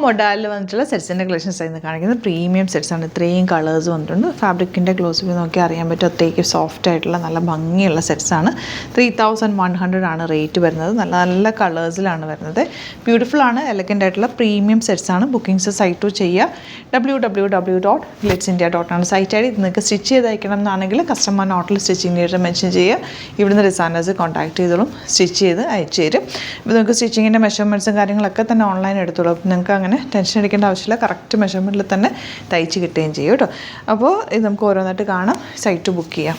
മോഡലിൽ വന്നിട്ടുള്ള സെറ്റ്സിൻ്റെ കളക്ഷൻസ് ആയിരുന്നു കാണിക്കുന്നത്. പ്രീമിയം സെറ്റ്സാണ്. ഇത്രയും കളേഴ്സ് വന്നിട്ടുണ്ട്. ഫാബ്രിക്കിൻ്റെ ക്ലോസ് വ്യൂ നോക്കി അറിയാൻ പറ്റും. അത്രയ്ക്ക് സോഫ്റ്റ് ആയിട്ടുള്ള നല്ല ഭംഗിയുള്ള സെറ്റ്സാണ്. 3100 ആണ് റേറ്റ് വരുന്നത്. നല്ല നല്ല കളേഴ്സിലാണ് വരുന്നത്. ബ്യൂട്ടിഫുൾ ആണ്. എലഗൻ്റ് ആയിട്ടുള്ള പ്രീമിയം സെറ്റ്സാണ്. ബുക്കിംഗ്സ് സൈറ്റ് ടു ചെയ്യുക. www.glitzindia.com ആണ് സൈറ്റ് ഐ ഡി. നിങ്ങൾക്ക് സ്റ്റിച്ച് ചെയ്ത് അയക്കണം എന്നാണെങ്കിൽ കസ്റ്റമർ നോട്ടിൽ സ്റ്റിച്ചിങ് ചെയ്തിട്ട് മെൻഷൻ ചെയ്യുക. ഇവിടുന്ന് ഡിസൈനേഴ്സ് കോൺടാക്ട് ചെയ്തോളും. സ്റ്റിച്ച് ചെയ്ത് അയച്ചു തരും. ഇപ്പോൾ നിങ്ങൾക്ക് സ്റ്റിച്ചിങ്ങിൻ്റെ മെഷർമെൻറ്റ്സും കാര്യങ്ങളൊക്കെ തന്നെ ഓൺലൈൻ എടുത്തോളൂ. നിങ്ങൾക്ക് അങ്ങനെ ടെൻഷൻ അടിക്കേണ്ട ആവശ്യമില്ല. കറക്റ്റ് മെഷർമെൻറ്റിൽ തന്നെ തയ്ച്ച് കിട്ടുകയും ചെയ്യും കേട്ടോ. അപ്പോൾ ഇത് നമുക്ക് ഓരോന്നായിട്ട് കാണാം. സൈറ്റ് ബുക്ക് ചെയ്യാം.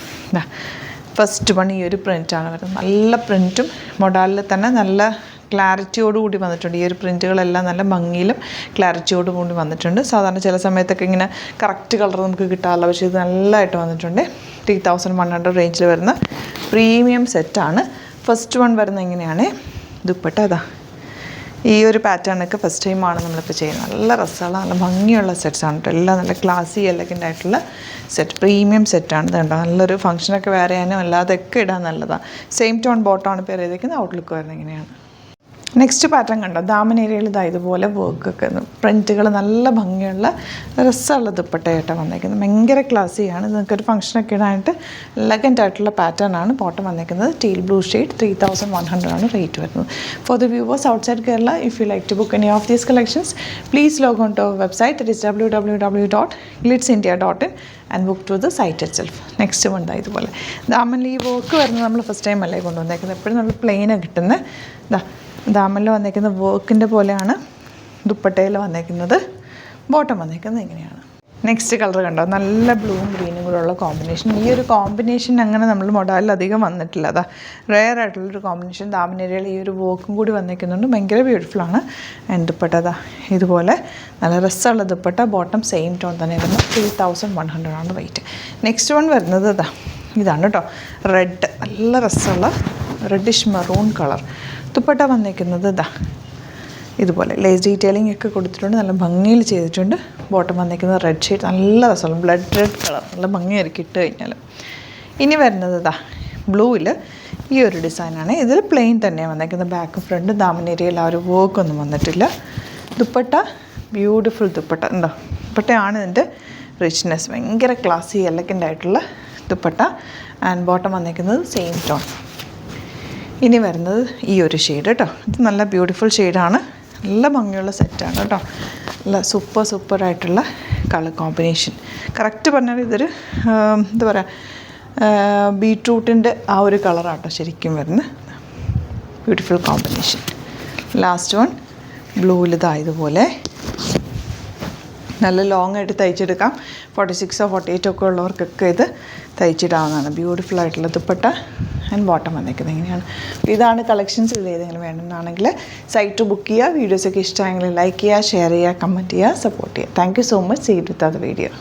ഫസ്റ്റ് വൺ ഈ ഒരു പ്രിൻ്റാണ് വരുന്നത്. നല്ല പ്രിൻറ്റും മൊഡാലിൽ തന്നെ നല്ല ക്ലാരിറ്റിയോടുകൂടി വന്നിട്ടുണ്ട്. ഈ ഒരു പ്രിൻറ്റുകളെല്ലാം നല്ല ഭംഗിയിലും ക്ലാരിറ്റിയോടുകൂടി വന്നിട്ടുണ്ട്. സാധാരണ ചില സമയത്തൊക്കെ ഇങ്ങനെ കറക്റ്റ് കളർ നമുക്ക് കിട്ടാറില്ല. പക്ഷേ ഇത് നല്ലതായിട്ട് വന്നിട്ടുണ്ട്. 3100 റേഞ്ചിൽ വരുന്ന പ്രീമിയം സെറ്റാണ്. ഫസ്റ്റ് വൺ വരുന്നത് ഇങ്ങനെയാണ്. ദുപ്പട്ട അതാ ഈ ഒരു പാറ്റേണൊക്കെ ഫസ്റ്റ് ടൈമാണ് നമ്മളിപ്പോൾ ചെയ്യുന്നത്. നല്ല രസമുള്ള നല്ല ഭംഗിയുള്ള സെറ്റ്സാണ് കേട്ടോ. എല്ലാം നല്ല ക്ലാസി എലഗൻ്റ് ആയിട്ടുള്ള സെറ്റ്. പ്രീമിയം സെറ്റാണ്. ഇത് കണ്ടോ. നല്ലൊരു ഫംഗ്ഷനൊക്കെ വേറെ ചെയ്യാനും അല്ലാതൊക്കെ ഇടാൻ നല്ലതാണ്. സെയിം ടോൺ ബോട്ടമാണ് പേര് ചെയ്തേക്കുന്നത്. ഔട്ട്ലുക്ക് വരുന്നത് ഇങ്ങനെയാണ്. നെക്സ്റ്റ് പാറ്റേൺ കണ്ടോ. ദാമൻ ഏരിയയിൽ ഇതുപോലെ വർക്കൊക്കെ പ്രിൻറ്റുകൾ നല്ല ഭംഗിയുള്ള രസമുള്ള ദുപ്പട്ടയായിട്ട് വന്നേക്കുന്നത്. ഭയങ്കര ക്ലാസ്സിയാണ്. നിങ്ങൾക്കൊരു ഫംഗ്ഷനൊക്കെ ഇടാനായിട്ട് എലഗൻ്റ് ആയിട്ടുള്ള പാറ്റേൺ ആണ്. ബോട്ടം വന്നേക്കുന്നത് ടീൽ ബ്ലൂ ഷെയ്ഡ്. 3100 ആണ് റേറ്റ് വരുന്നത്. For the viewers outside Kerala, if you like to book any of these collections, please log on to our website. It is www.glitzindia.in and book to the site itself. Next വണ്ടാ ഇതുപോലെ ദാമനിൽ ഈ work വരുന്നത് നമ്മൾ first time അല്ലേ കൊണ്ടുവന്നേക്കുന്നത്. എപ്പോഴും നമ്മൾ പ്ലെയിനാണ് കിട്ടുന്നത്. ദാമനിൽ വന്നേക്കുന്ന വർക്കിൻ്റെ പോലെയാണ് ദുപ്പട്ടയിൽ വന്നേക്കുന്നത്. ബോട്ടം വന്നേക്കുന്നത് ഇങ്ങനെയാണ്. നെക്സ്റ്റ് കളർ കണ്ടോ. നല്ല ബ്ലൂവും ഗ്രീനും കൂടെ ഉള്ള കോമ്പിനേഷൻ. ഈ ഒരു കോമ്പിനേഷൻ അങ്ങനെ നമ്മൾ മൊഡാലിൽ അധികം വന്നിട്ടില്ല. അതാ റെയർ ആയിട്ടുള്ളൊരു കോമ്പിനേഷൻ. ദാമൻ ഏരിയയിൽ ഈ ഒരു വർക്കും കൂടി വന്നേക്കുന്നുണ്ട്. ഭയങ്കര ബ്യൂട്ടിഫുള്ളാണ്. ആൻഡ് ദുപ്പട്ട അതാ ഇതുപോലെ നല്ല രസമുള്ള ദുപ്പട്ട. ബോട്ടം സെയിം ടോൺ തന്നെ വരുന്നത്. 3100 ആണ് റേറ്റ്. നെക്സ്റ്റ് വൺ വരുന്നത് ഇതാണ് കേട്ടോ. റെഡ് നല്ല രസമുള്ള റെഡിഷ് മെറൂൺ കളർ. ദുപ്പട്ട വന്നേക്കുന്നത് ഇതുപോലെ ലേസ് ഡീറ്റെയിലിംഗ് ഒക്കെ കൊടുത്തിട്ടുണ്ട്. നല്ല ഭംഗിയിൽ ചെയ്തിട്ടുണ്ട്. ബോട്ടം വന്നേക്കുന്നത് റെഡ് ഷെയ്ഡ്. നല്ല രസമുള്ള ബ്ലഡ് റെഡ് കളർ. നല്ല ഭംഗിയായിരിക്കും ഇട്ട് കഴിഞ്ഞാൽ. ഇനി വരുന്നത് ബ്ലൂവിൽ ഈ ഒരു ഡിസൈനാണ്. ഇതിൽ പ്ലെയിൻ തന്നെയാണ് വന്നേക്കുന്നത്. ബാക്കും ഫ്രണ്ടും ദാമൻ ഏരിയയിൽ ആ ഒരു വർക്കൊന്നും വന്നിട്ടില്ല. ദുപ്പട്ട ബ്യൂട്ടിഫുൾ ദുപ്പട്ട ഉണ്ടോ. ദുപ്പട്ടയാണ് ഇതിൻ്റെ റിച്ച്നെസ്. ഭയങ്കര ക്ലാസി എലഗൻ്റ് ആയിട്ടുള്ള ദുപ്പട്ട. ആൻഡ് ബോട്ടം വന്നേക്കുന്നത് സെയിം ടോൺ. ഇനി വരുന്നത് ഈ ഒരു ഷെയ്ഡ് കേട്ടോ. ഇത് നല്ല ബ്യൂട്ടിഫുൾ ഷെയ്ഡാണ്. നല്ല ഭംഗിയുള്ള സെറ്റാണ് കേട്ടോ. നല്ല സൂപ്പറായിട്ടുള്ള കളർ കോമ്പിനേഷൻ. കറക്റ്റ് പറഞ്ഞാൽ ഇതൊരു എന്താ പറയുക ബീട്രൂട്ടിൻ്റെ ആ ഒരു കളറാട്ടോ ശരിക്കും വരുന്നത്. Beautiful combination. ലാസ്റ്റ് വൺ ബ്ലൂവിൽ ഇതുപോലെ നല്ല ലോങ് ആയിട്ട് തയ്ച്ചെടുക്കാം. 46 48 ഒക്കെ ഉള്ളവർക്കൊക്കെ ഇത് തയ്ച്ചിടാവുന്നതാണ്. ബ്യൂട്ടിഫുൾ ആയിട്ടുള്ള ദുപ്പട്ട ആൻഡ് ബോട്ടം വന്നേക്കുന്നത് എങ്ങനെയാണ്. ഇതാണ് കളക്ഷൻസ്. ഇത് ഏതെങ്കിലും വേണമെന്നാണെങ്കിൽ സൈറ്റ് ബുക്ക് ചെയ്യുക. വീഡിയോസൊക്കെ ഇഷ്ടമായെങ്കിൽ ലൈക്ക് ചെയ്യുക, ഷെയർ ചെയ്യുക, കമൻറ്റ് ചെയ്യുക, സപ്പോർട്ട് ചെയ്യുക. Thank you so much. See you with the video.